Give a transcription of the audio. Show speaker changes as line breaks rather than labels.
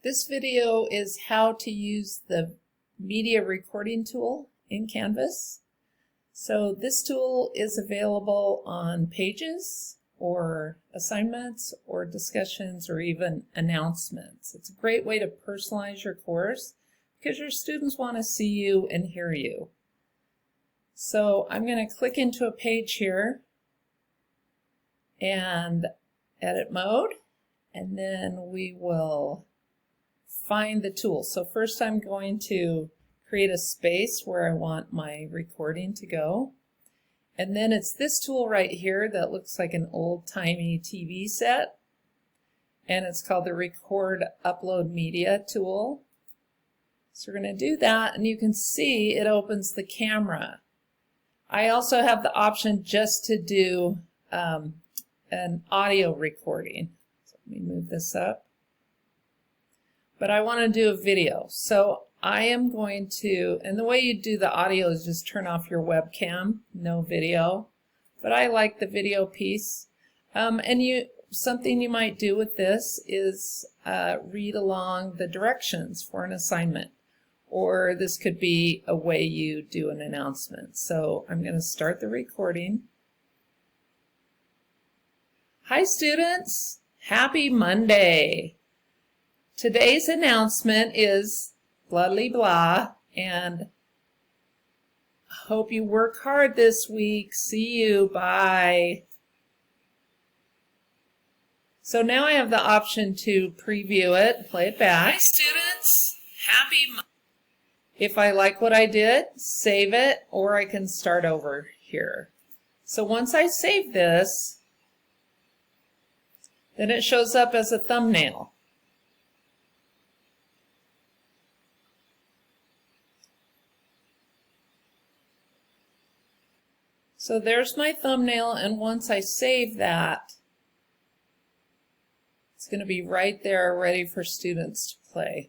This video is how to use the media recording tool in Canvas. So this tool is available on pages or assignments or discussions or even announcements. It's a great way to personalize your course because your students want to see you and hear you. So I'm going to click into a page here and edit mode, and then we will find the tool. So first I'm going to create a space where I want my recording to go. And then it's this tool right here that looks like an old-timey TV set. And it's called the Record Upload Media tool. So we're going to do that, and you can see it opens the camera. I also have the option just to do an audio recording. So let me move this up. But I want to do a video. So I am going to, and the way you do the audio is just turn off your webcam, no video. But I like the video piece. Something you might do with this is read along the directions for an assignment. Or this could be a way you do an announcement. So I'm going to start the recording. Hi students, happy Monday. Today's announcement is blah, blah, blah, and I hope you work hard this week. See you, bye. So now I have the option to preview it, play it back. Hi students, happy Monday. If I like what I did, save it, or I can start over here. So once I save this, then it shows up as a thumbnail. So there's my thumbnail, and once I save that, it's going to be right there ready for students to play.